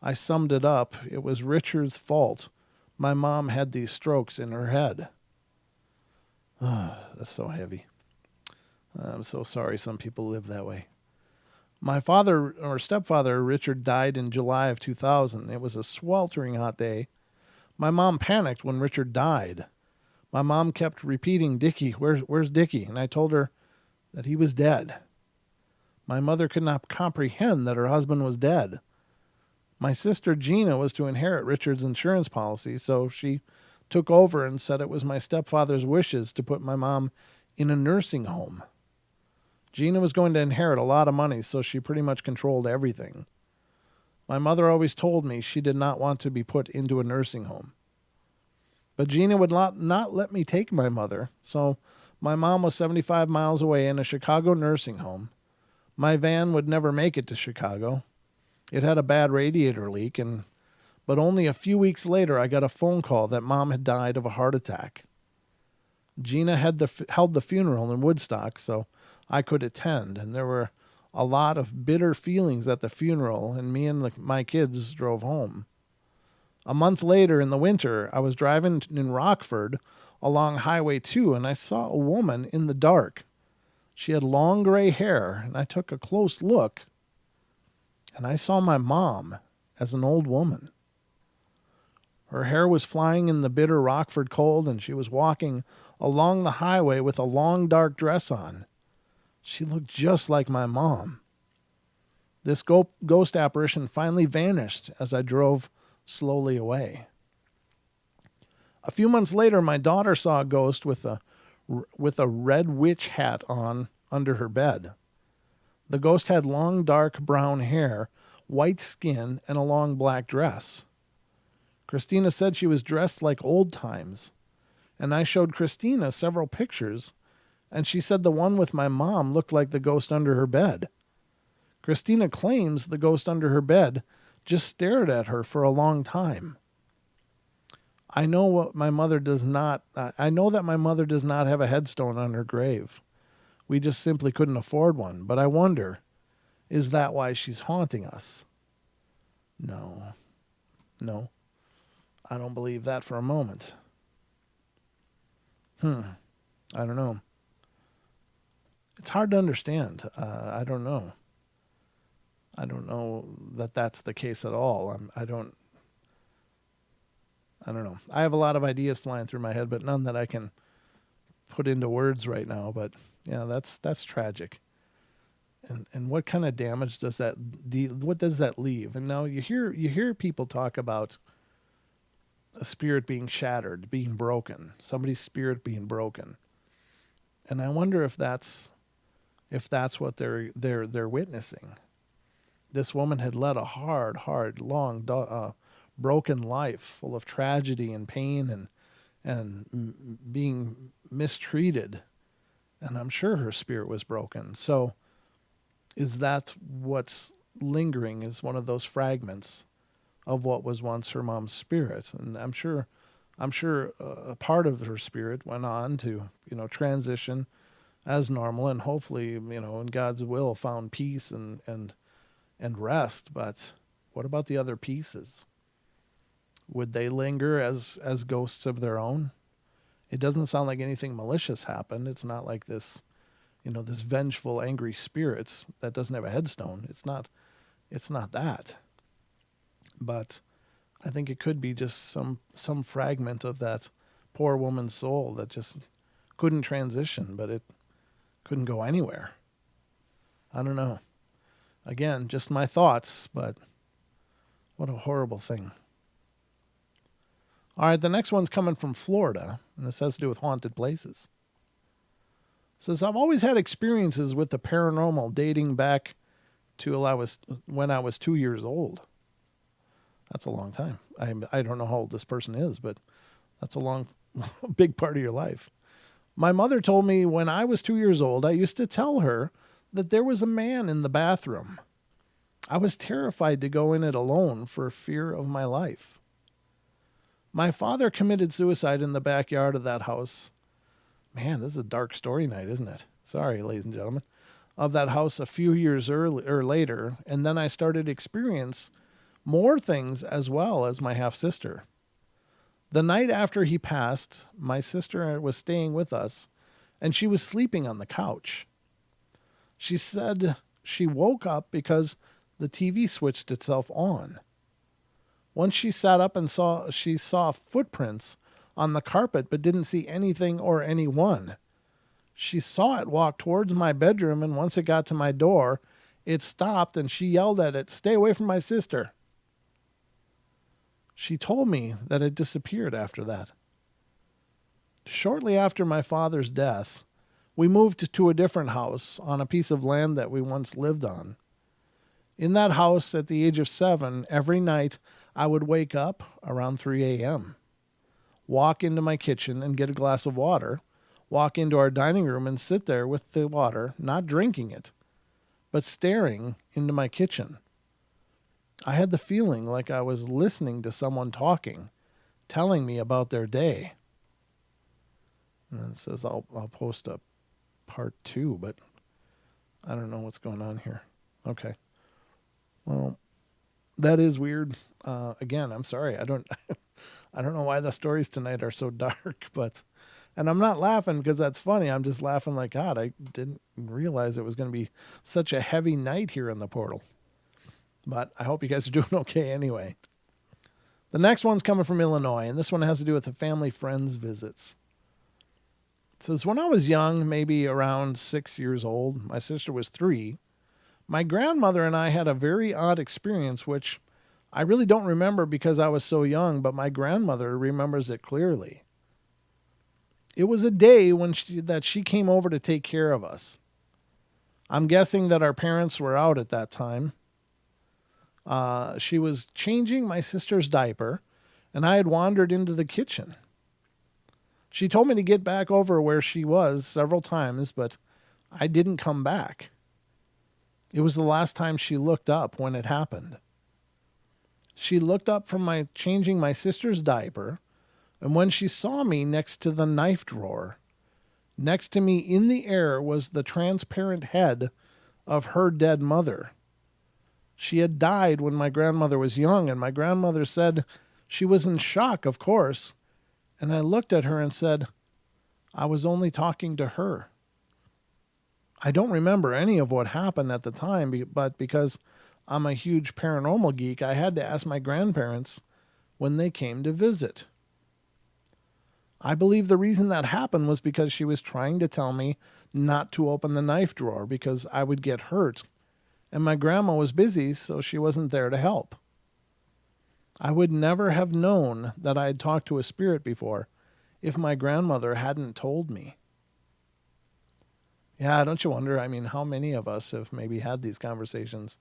I summed it up. It was Richard's fault. My mom had these strokes in her head. That's so heavy. I'm so sorry some people live that way. My father or stepfather, Richard, died in July of 2000. It was a sweltering hot day. My mom panicked when Richard died. My mom kept repeating, "Dickie, where's Dickie?" And I told her that he was dead. My mother could not comprehend that her husband was dead. My sister Gina was to inherit Richard's insurance policy, so she took over and said it was my stepfather's wishes to put my mom in a nursing home. Gina was going to inherit a lot of money, so she pretty much controlled everything. My mother always told me she did not want to be put into a nursing home. But Gina would not let me take my mother, so my mom was 75 miles away in a Chicago nursing home. My van would never make it to Chicago. It had a bad radiator leak, but only a few weeks later I got a phone call that Mom had died of a heart attack. Gina held the funeral in Woodstock, so I could attend, and there were a lot of bitter feelings at the funeral, and me and my kids drove home. A month later in the winter, I was driving in Rockford along Highway 2, and I saw a woman in the dark. She had long gray hair, and I took a close look, and I saw my mom as an old woman. Her hair was flying in the bitter Rockford cold, and she was walking along the highway with a long dark dress on. She looked just like my mom. This ghost apparition finally vanished as I drove slowly away. A few months later, my daughter saw a ghost with a red witch hat on under her bed. The ghost had long, dark brown hair, white skin, and a long black dress. Christina said she was dressed like old times, and I showed Christina several pictures, and she said the one with my mom looked like the ghost under her bed. Christina claims the ghost under her bed just stared at her for a long time. I know that my mother does not have a headstone on her grave. We just simply couldn't afford one, but I wonder, is that why she's haunting us? No, I don't believe that for a moment. I don't know. It's hard to understand. I don't know. I don't know that that's the case at all. I don't know. I have a lot of ideas flying through my head, but none that I can put into words right now. But yeah, that's tragic. And what kind of damage does that what does that leave? And now you hear people talk about a spirit being shattered, being broken, somebody's spirit being broken. And I wonder if that's if that's what they're witnessing. This woman had led a hard, long, broken life full of tragedy and pain and being mistreated. And I'm sure her spirit was broken. So is that what's lingering, is one of those fragments of what was once her mom's spirit? And I'm sure a part of her spirit went on to, transition as normal, and hopefully, in God's will, found peace and rest. But what about the other pieces? Would they linger as ghosts of their own? It doesn't sound like anything malicious happened. It's not like this, this vengeful, angry spirit that doesn't have a headstone. It's not that. But I think it could be just some fragment of that poor woman's soul that just couldn't transition, but it couldn't go anywhere. I don't know. Again, just my thoughts, but what a horrible thing. All right, the next one's coming from Florida, and this has to do with haunted places. It says, I've always had experiences with the paranormal dating back to when I was 2 years old. That's a long time. I don't know how old this person is, but that's a long, big part of your life. My mother told me when I was 2 years old, I used to tell her that there was a man in the bathroom. I was terrified to go in it alone for fear of my life. My father committed suicide in the backyard of that house. Man, this is a dark story night, isn't it? Sorry, ladies and gentlemen. Of that house a few years later, and then I started to experience more things as well as my half-sister. The night after he passed, my sister was staying with us, and she was sleeping on the couch. She said she woke up because the TV switched itself on. Once she sat up and she saw footprints on the carpet but didn't see anything or anyone. She saw it walk towards my bedroom, and once it got to my door, it stopped and she yelled at it, "Stay away from my sister." She told me that it disappeared after that. Shortly after my father's death, we moved to a different house on a piece of land that we once lived on. In that house, at the age of 7, every night I would wake up around 3 a.m., walk into my kitchen and get a glass of water, walk into our dining room and sit there with the water, not drinking it, but staring into my kitchen. I had the feeling like I was listening to someone talking, telling me about their day. And it says I'll post a part 2, but I don't know what's going on here. Okay. Well, that is weird. Again, I'm sorry. I don't know why the stories tonight are so dark, and I'm not laughing because that's funny. I'm just laughing like, God, I didn't realize it was going to be such a heavy night here in the portal. But I hope you guys are doing okay anyway. The next one's coming from Illinois, and this one has to do with the family friends visits. It says, when I was young, maybe around 6 years old, my sister was 3, my grandmother and I had a very odd experience, which I really don't remember because I was so young, but my grandmother remembers it clearly. It was a day when she came over to take care of us. I'm guessing that our parents were out at that time. She was changing my sister's diaper, and I had wandered into the kitchen. She told me to get back over where she was several times, but I didn't come back. It was the last time she looked up when it happened. She looked up from changing my sister's diaper, and when she saw me next to the knife drawer, next to me in the air was the transparent head of her dead mother. She had died when my grandmother was young, and my grandmother said she was in shock, of course, and I looked at her and said, I was only talking to her. I don't remember any of what happened at the time, but because I'm a huge paranormal geek, I had to ask my grandparents when they came to visit. I believe the reason that happened was because she was trying to tell me not to open the knife drawer because I would get hurt, and my grandma was busy, so she wasn't there to help. I would never have known that I had talked to a spirit before if my grandmother hadn't told me. Yeah, don't you wonder? I mean, how many of us have maybe had these conversations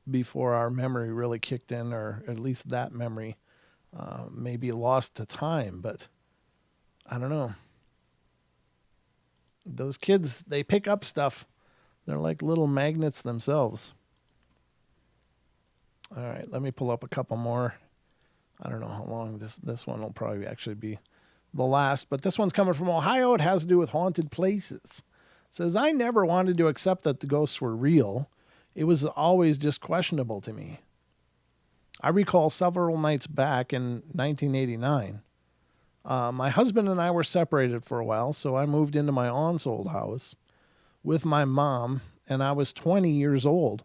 before our memory really kicked in, or at least that memory maybe lost to time? But I don't know. Those kids, they pick up stuff. They're like little magnets themselves. All right, let me pull up a couple more. I don't know how long this one will probably actually be the last, but this one's coming from Ohio. It has to do with haunted places. It says, I never wanted to accept that the ghosts were real. It was always just questionable to me. I recall several nights back in 1989. My husband and I were separated for a while, so I moved into my aunt's old house with my mom, and I was 20 years old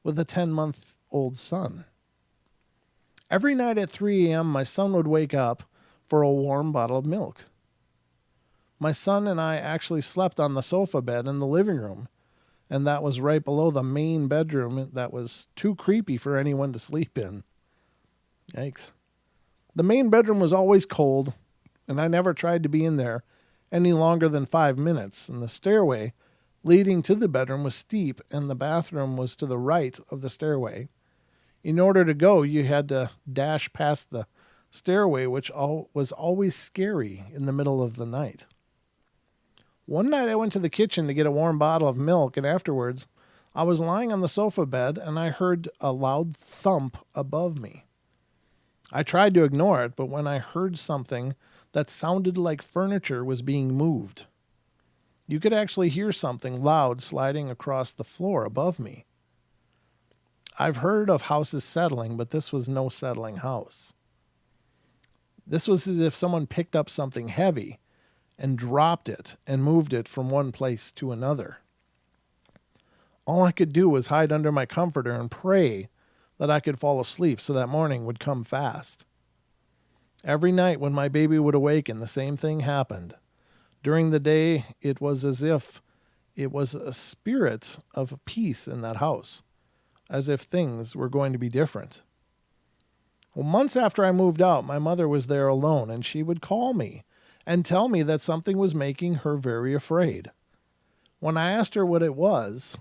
with a 10-month-old son. Every night at 3 a.m., my son would wake up for a warm bottle of milk. My son and I actually slept on the sofa bed in the living room, and that was right below the main bedroom that was too creepy for anyone to sleep in. Yikes. The main bedroom was always cold, and I never tried to be in there any longer than 5 minutes, and the stairway leading to the bedroom was steep, and the bathroom was to the right of the stairway. In order to go, you had to dash past the stairway, which was always scary in the middle of the night. One night I went to the kitchen to get a warm bottle of milk, and afterwards I was lying on the sofa bed and I heard a loud thump above me. I tried to ignore it, but when I heard something that sounded like furniture was being moved, you could actually hear something loud sliding across the floor above me. I've heard of houses settling, but this was no settling house. This was as if someone picked up something heavy and dropped it and moved it from one place to another. All I could do was hide under my comforter and pray that I could fall asleep so that morning would come fast. Every night when my baby would awaken, the same thing happened. During the day, it was as if it was a spirit of peace in that house, as if things were going to be different. Well, months after I moved out, my mother was there alone, and she would call me and tell me that something was making her very afraid. When I asked her what it was,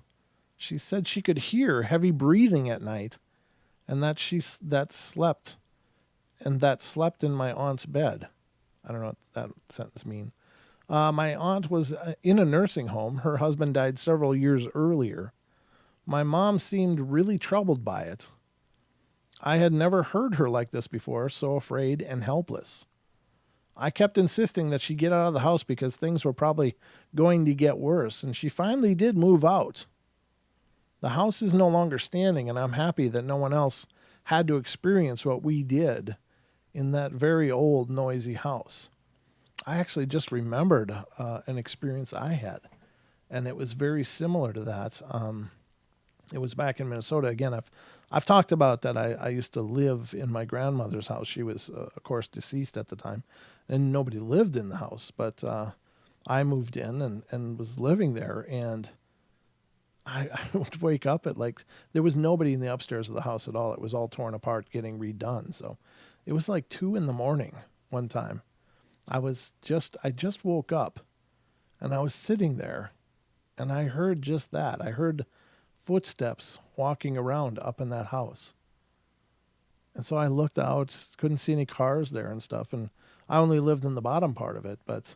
she said she could hear heavy breathing at night, and that slept in my aunt's bed. I don't know what that sentence means. My aunt was in a nursing home. Her husband died several years earlier. My mom seemed really troubled by it. I had never heard her like this before, so afraid and helpless. I kept insisting that she get out of the house because things were probably going to get worse, and she finally did move out. The house is no longer standing, and I'm happy that no one else had to experience what we did in that very old, noisy house. I actually just remembered an experience I had, and it was very similar to that. It was back in Minnesota. Again, I've talked about that. I used to live in my grandmother's house. She was, of course, deceased at the time, and nobody lived in the house. But I moved in and was living there, and I would wake up at there was nobody in the upstairs of the house at all. It was all torn apart, getting redone. So it was like 2 a.m. one time. I just woke up, and I was sitting there, and I heard just that. I heard footsteps walking around up in that house. And so I looked out, couldn't see any cars there and stuff. And I only lived in the bottom part of it, but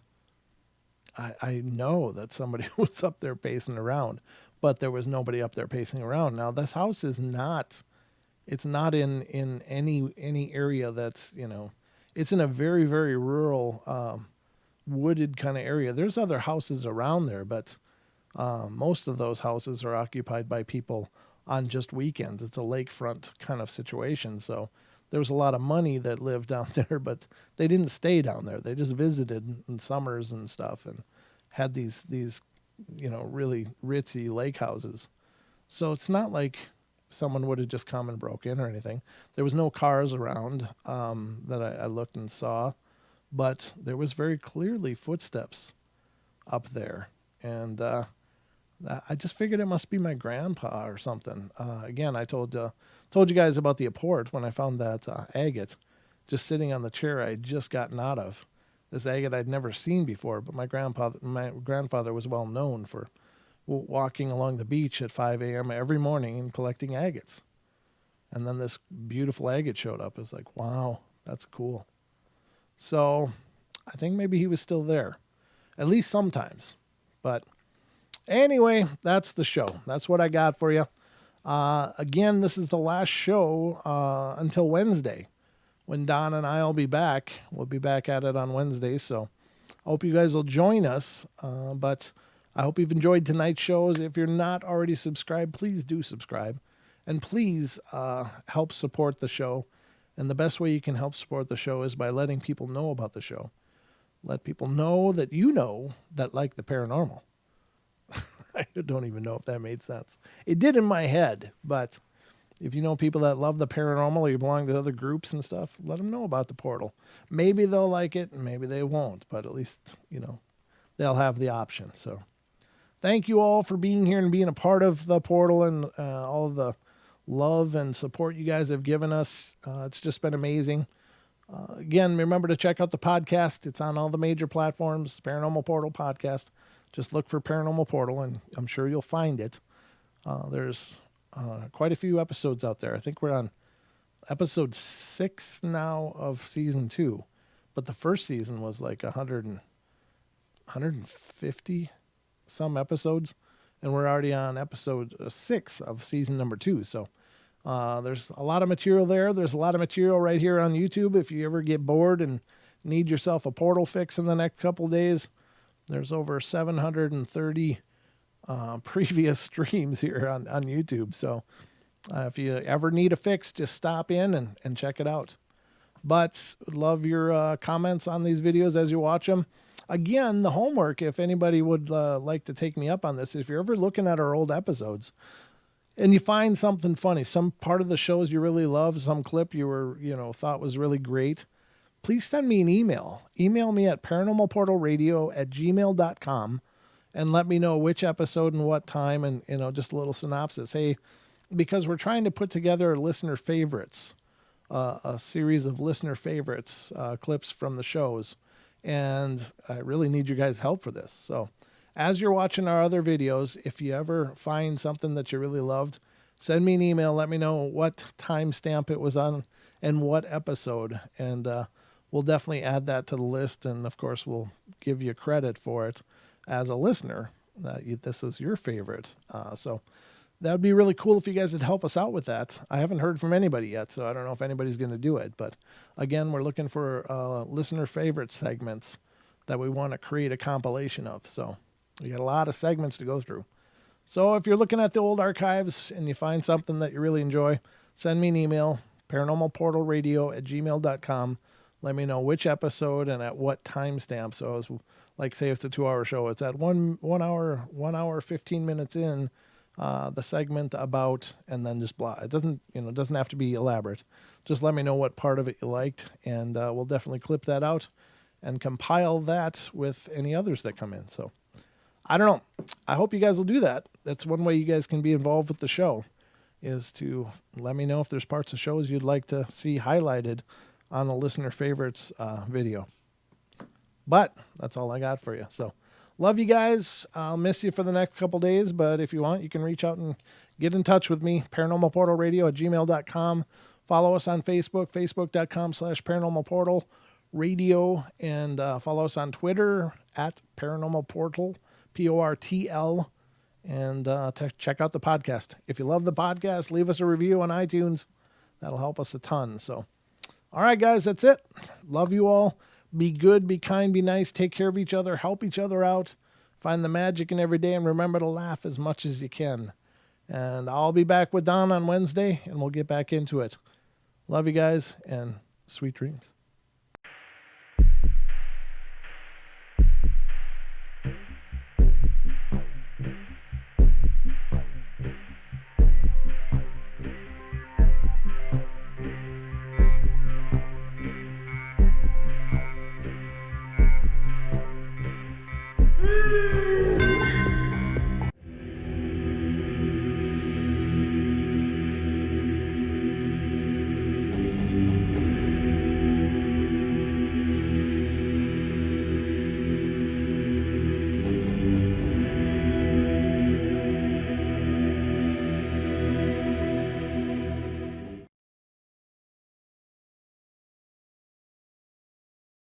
I know that somebody was up there pacing around, but there was nobody up there pacing around. Now this house is it's not in any area that's, it's in a very, very rural, wooded kind of area. There's other houses around there, but most of those houses are occupied by people on just weekends. It's a lakefront kind of situation. So there was a lot of money that lived down there, but they didn't stay down there. They just visited in summers and stuff and had these really ritzy lake houses. So it's not like someone would have just come and broke in or anything. There was no cars around that I looked and saw, but there was very clearly footsteps up there. And I just figured it must be my grandpa or something. Again, I told you guys about the apport when I found that agate just sitting on the chair I had just gotten out of. This agate I'd never seen before, but my grandfather was well known for walking along the beach at 5 a.m. every morning and collecting agates. And then this beautiful agate showed up. It's like, wow, that's cool. So I think maybe he was still there, at least sometimes. But anyway, that's the show. That's what I got for you. Again, this is the last show until Wednesday, when Don and I will be back. We'll be back at it on Wednesday, so I hope you guys will join us. But I hope you've enjoyed tonight's shows. If you're not already subscribed, please do subscribe. And please help support the show. And the best way you can help support the show is by letting people know about the show. Let people know that like the paranormal. I don't even know if that made sense. It did in my head, but if you know people that love the paranormal or you belong to other groups and stuff, let them know about the portal. Maybe they'll like it and maybe they won't, but at least, they'll have the option. So thank you all for being here and being a part of the portal and all of the love and support you guys have given us. It's just been amazing. Again, remember to check out the podcast. It's on all the major platforms, Paranormal Portal Podcast. Just look for Paranormal Portal, and I'm sure you'll find it. There's quite a few episodes out there. I think we're on episode 6 now of season 2, but the first season was like 150 some episodes, and we're already on episode 6 of season number 2. So there's a lot of material there. There's a lot of material right here on YouTube. If you ever get bored and need yourself a portal fix in the next couple of days, there's over 730 previous streams here on YouTube. So if you ever need a fix, just stop in and check it out. But love your comments on these videos as you watch them. Again, the homework, if anybody would like to take me up on this, if you're ever looking at our old episodes and you find something funny, some part of the shows you really love, some clip thought was really great, please send me an email. Email me at paranormalportalradio@gmail.com and let me know which episode and what time and, just a little synopsis. Hey, because we're trying to put together listener favorites, a series of listener favorites, clips from the shows. And I really need your guys' help for this. So as you're watching our other videos, if you ever find something that you really loved, send me an email. Let me know what timestamp it was on and what episode. And we'll definitely add that to the list. And, of course, we'll give you credit for it as a listener. This is your favorite. So that would be really cool if you guys would help us out with that. I haven't heard from anybody yet, so I don't know if anybody's going to do it. But, again, we're looking for listener favorite segments that we want to create a compilation of. So we got a lot of segments to go through. So if you're looking at the old archives and you find something that you really enjoy, send me an email, paranormalportalradio@gmail.com. Let me know which episode and at what timestamp. So it's like, say it's a 2-hour show. It's at 1 hour, 15 minutes in the segment about, and then just blah. It doesn't have to be elaborate. Just let me know what part of it you liked, and we'll definitely clip that out and compile that with any others that come in. So I don't know. I hope you guys will do that. That's one way you guys can be involved with the show, is to let me know if there's parts of shows you'd like to see highlighted on the listener favorites video. But that's all I got for you. So love you guys. I'll miss you for the next couple days, but if you want, you can reach out and get in touch with me, paranormalportalradio@gmail.com. Follow us on Facebook, facebook.com/paranormalportalradio, and follow us on Twitter @paranormalportal, PORTL, and check out the podcast. If you love the podcast, leave us a review on iTunes. That'll help us a ton. So, all right, guys, that's it. Love you all. Be good, be kind, be nice, take care of each other, help each other out, find the magic in every day, and remember to laugh as much as you can. And I'll be back with Don on Wednesday, and we'll get back into it. Love you guys, and sweet dreams.